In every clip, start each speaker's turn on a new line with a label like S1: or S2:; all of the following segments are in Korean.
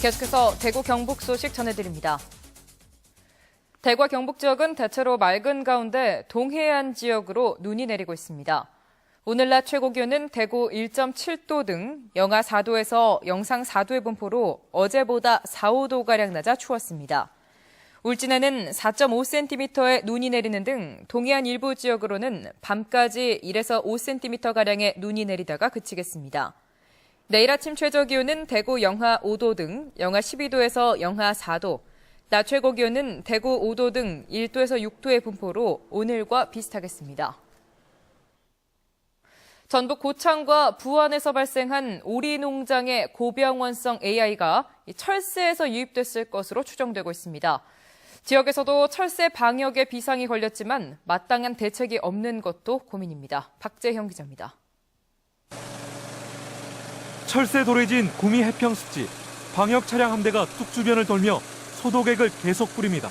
S1: 계속해서 대구 경북 소식 전해드립니다. 대구와 경북 지역은 대체로 맑은 가운데 동해안 지역으로 눈이 내리고 있습니다. 오늘 낮 최고 기온은 대구 1.7도 등 영하 4도에서 영상 4도의 분포로 어제보다 4, 5도가량 낮아 추웠습니다. 울진에는 4.5cm의 눈이 내리는 등 동해안 일부 지역으로는 밤까지 1에서 5cm가량의 눈이 내리다가 그치겠습니다. 내일 아침 최저 기온은 대구 영하 5도 등 영하 12도에서 영하 4도, 낮 최고 기온은 대구 5도 등 1도에서 6도의 분포로 오늘과 비슷하겠습니다. 전북 고창과 부안에서 발생한 오리 농장의 고병원성 AI가 철새에서 유입됐을 것으로 추정되고 있습니다. 지역에서도 철새 방역에 비상이 걸렸지만 마땅한 대책이 없는 것도 고민입니다. 박재형 기자입니다.
S2: 철새 도래지인 구미 해평습지, 방역 차량 한 대가 뚝 주변을 돌며 소독액을 계속 뿌립니다.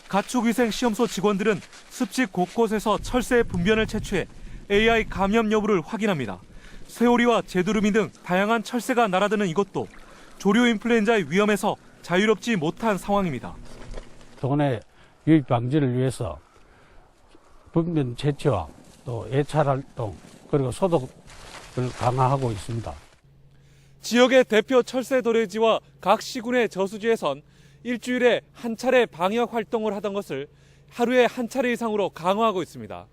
S2: 가축위생 시험소 직원들은 습지 곳곳에서 철새의 분변을 채취해 AI 감염 여부를 확인합니다. 새오리와 제두루미 등 다양한 철새가 날아드는 이곳도 조류 인플루엔자의 위험에서 자유롭지 못한 상황입니다.
S3: 동네 유입 방지를 위해서 분변 채취와 또 예찰 활동 그리고 소독을 강화하고 있습니다.
S2: 지역의 대표 철새 도래지와 각 시군의 저수지에선 일주일에 한 차례 방역 활동을 하던 것을 하루에 한 차례 이상으로 강화하고 있습니다.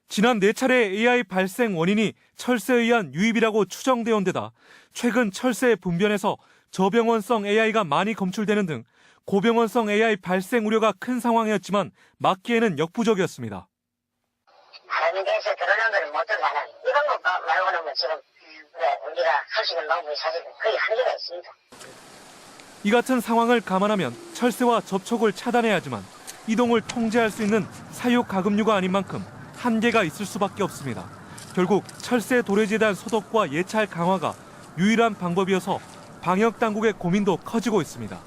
S2: 지난 4차례 AI 발생 원인이 철새에 의한 유입이라고 추정되어 온 데다 최근 철새 분변에서 저병원성 AI가 많이 검출되는 등 고병원성 AI 발생 우려가 큰 상황이었지만 막기에는 역부족이었습니다.
S4: 다른 데서 드러난 걸 못 들어가는 이 방법 말고는 뭐 지금 우리가 할 수 있는 방법이 사실 거의 한계가 있습니다.
S2: 이 같은 상황을 감안하면 철새와 접촉을 차단해야 하지만 이동을 통제할 수 있는 사육 가금류가 아닌 만큼 한계가 있을 수밖에 없습니다. 결국 철새 도래지에 대한 소독과 예찰 강화가 유일한 방법이어서 방역 당국의 고민도 커지고 있습니다.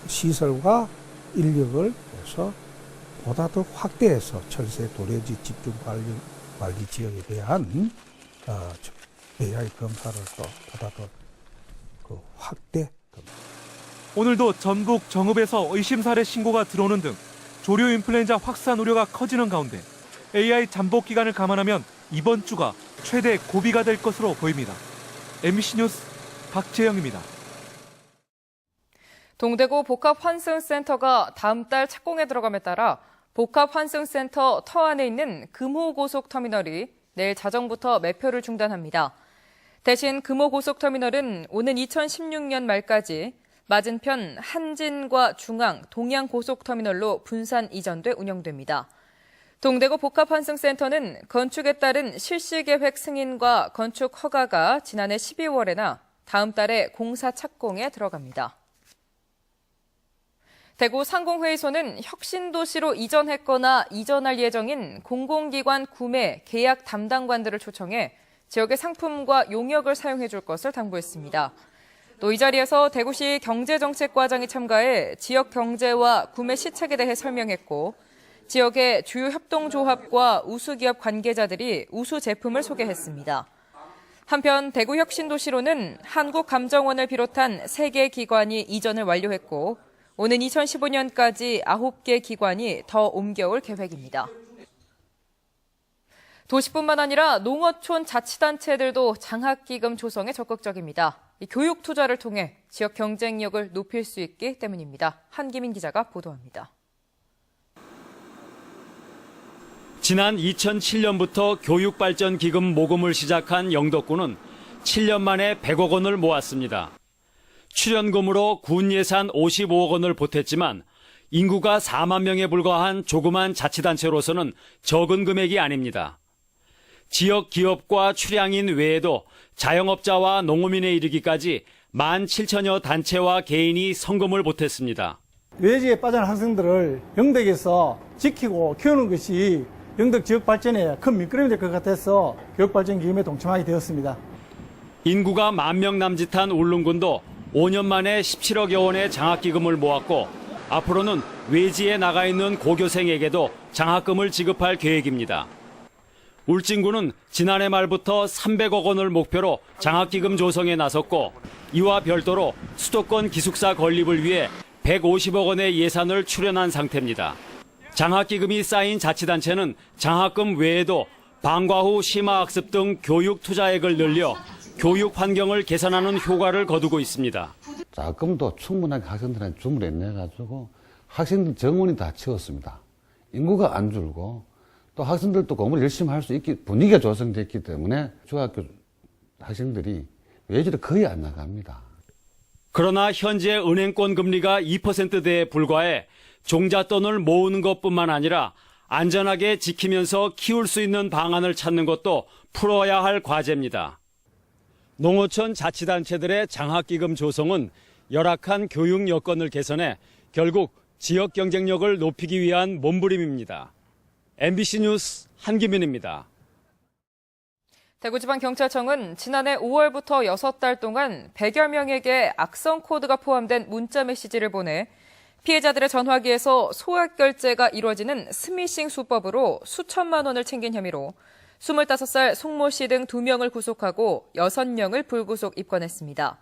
S5: 시설과 인력을 해서 보다 더 확대해서 철새 도래지 집중 관리 지역에 대한 AI 검사를 또 보다 더 확대.
S2: 오늘도 전북 정읍에서 의심 사례 신고가 들어오는 등 조류 인플루엔자 확산 우려가 커지는 가운데 AI 잠복 기간을 감안하면 이번 주가 최대 고비가 될 것으로 보입니다. MBC 뉴스 박재영입니다.
S1: 동대구 복합환승센터가 다음 달 착공에 들어감에 따라 복합환승센터 터 안에 있는 금호고속터미널이 내일 자정부터 매표를 중단합니다. 대신 금호고속터미널은 오는 2016년 말까지 맞은편 한진과 중앙, 동양고속터미널로 분산 이전돼 운영됩니다. 동대구 복합환승센터는 건축에 따른 실시계획 승인과 건축 허가가 지난해 12월에나 다음 달에 공사 착공에 들어갑니다. 대구 상공회의소는 혁신도시로 이전했거나 이전할 예정인 공공기관 구매, 계약 담당관들을 초청해 지역의 상품과 용역을 사용해 줄 것을 당부했습니다. 또 이 자리에서 대구시 경제정책과장이 참가해 지역 경제와 구매 시책에 대해 설명했고 지역의 주요 협동조합과 우수기업 관계자들이 우수 제품을 소개했습니다. 한편 대구혁신도시로는 한국감정원을 비롯한 3개 기관이 이전을 완료했고 오는 2015년까지 9개 기관이 더 옮겨올 계획입니다. 도시뿐만 아니라 농어촌 자치단체들도 장학기금 조성에 적극적입니다. 교육 투자를 통해 지역 경쟁력을 높일 수 있기 때문입니다. 한기민 기자가 보도합니다.
S6: 지난 2007년부터 교육발전기금 모금을 시작한 영덕군은 7년 만에 100억 원을 모았습니다. 출연금으로 군 예산 55억 원을 보탰지만 인구가 4만 명에 불과한 조그만 자치단체로서는 적은 금액이 아닙니다. 지역 기업과 출향인 외에도 자영업자와 농어민에 이르기까지 17,000여 단체와 개인이 성금을 보탰습니다.
S7: 외지에 빠진 학생들을 영덕에서 지키고 키우는 것이 영덕 지역 발전에 큰 밑거름이 될 것 같아서 교육발전기금에 동참하게 되었습니다.
S6: 인구가 10,000명 남짓한 울릉군도 5년 만에 17억여 원의 장학기금을 모았고 앞으로는 외지에 나가 있는 고교생에게도 장학금을 지급할 계획입니다. 울진군은 지난해 말부터 300억 원을 목표로 장학기금 조성에 나섰고 이와 별도로 수도권 기숙사 건립을 위해 150억 원의 예산을 출연한 상태입니다. 장학기금이 쌓인 자치단체는 장학금 외에도 방과 후 심화학습 등 교육 투자액을 늘려 교육 환경을 개선하는 효과를 거두고 있습니다.
S8: 장학금도 충분하게 학생들한테 주문을 내가지고 학생들 정원이 다 채웠습니다. 인구가 안 줄고 또 학생들도 공부를 열심히 할 수 있게 분위기가 조성됐기 때문에 중학교 학생들이 외지를 거의 안 나갑니다.
S6: 그러나 현재 은행권 금리가 2%대에 불과해 종잣돈을 모으는 것뿐만 아니라 안전하게 지키면서 키울 수 있는 방안을 찾는 것도 풀어야 할 과제입니다. 농어촌 자치단체들의 장학기금 조성은 열악한 교육 여건을 개선해 결국 지역 경쟁력을 높이기 위한 몸부림입니다. MBC 뉴스 한기민입니다.
S1: 대구지방경찰청은 지난해 5월부터 6달 동안 100여 명에게 악성 코드가 포함된 문자 메시지를 보내 피해자들의 전화기에서 소액 결제가 이루어지는 스미싱 수법으로 수천만 원을 챙긴 혐의로 25살 송모 씨 등 2명을 구속하고 6명을 불구속 입건했습니다.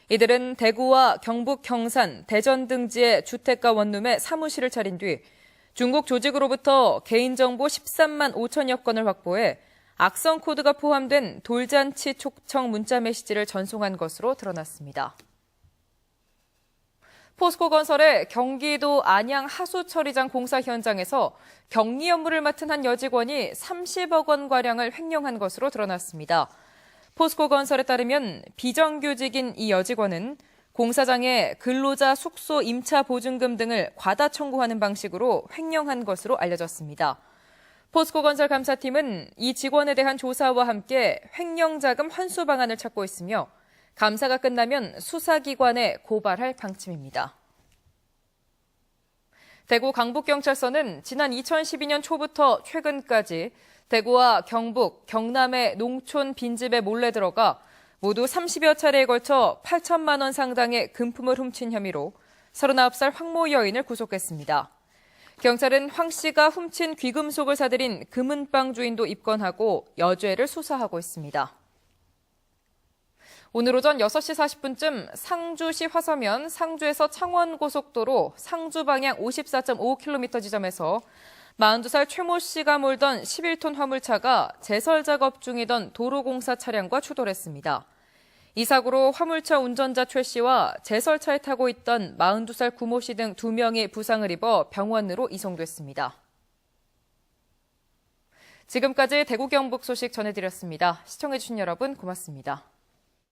S1: 이들은 대구와 경북 경산, 대전 등지의 주택가 원룸에 사무실을 차린 뒤 중국 조직으로부터 개인정보 13만 5천여 건을 확보해 악성 코드가 포함된 돌잔치 초청 문자 메시지를 전송한 것으로 드러났습니다. 포스코건설의 경기도 안양 하수처리장 공사 현장에서 격리 업무를 맡은 한 여직원이 30억 원가량을 횡령한 것으로 드러났습니다. 포스코건설에 따르면 비정규직인 이 여직원은 공사장에 근로자 숙소 임차 보증금 등을 과다 청구하는 방식으로 횡령한 것으로 알려졌습니다. 포스코건설 감사팀은 이 직원에 대한 조사와 함께 횡령자금 환수 방안을 찾고 있으며 감사가 끝나면 수사기관에 고발할 방침입니다. 대구 강북경찰서는 지난 2012년 초부터 최근까지 대구와 경북, 경남의 농촌 빈집에 몰래 들어가 모두 30여 차례에 걸쳐 8천만 원 상당의 금품을 훔친 혐의로 39살 황모 여인을 구속했습니다. 경찰은 황 씨가 훔친 귀금속을 사들인 금은방 주인도 입건하고 여죄를 수사하고 있습니다. 오늘 오전 6시 40분쯤 상주시 화서면 상주에서 창원고속도로 상주 방향 54.5km 지점에서 42살 최모 씨가 몰던 11톤 화물차가 제설 작업 중이던 도로공사 차량과 추돌했습니다. 이 사고로 화물차 운전자 최 씨와 제설차에 타고 있던 42살 구모 씨 등 2명이 부상을 입어 병원으로 이송됐습니다. 지금까지 대구 경북 소식 전해드렸습니다. 시청해주신 여러분 고맙습니다.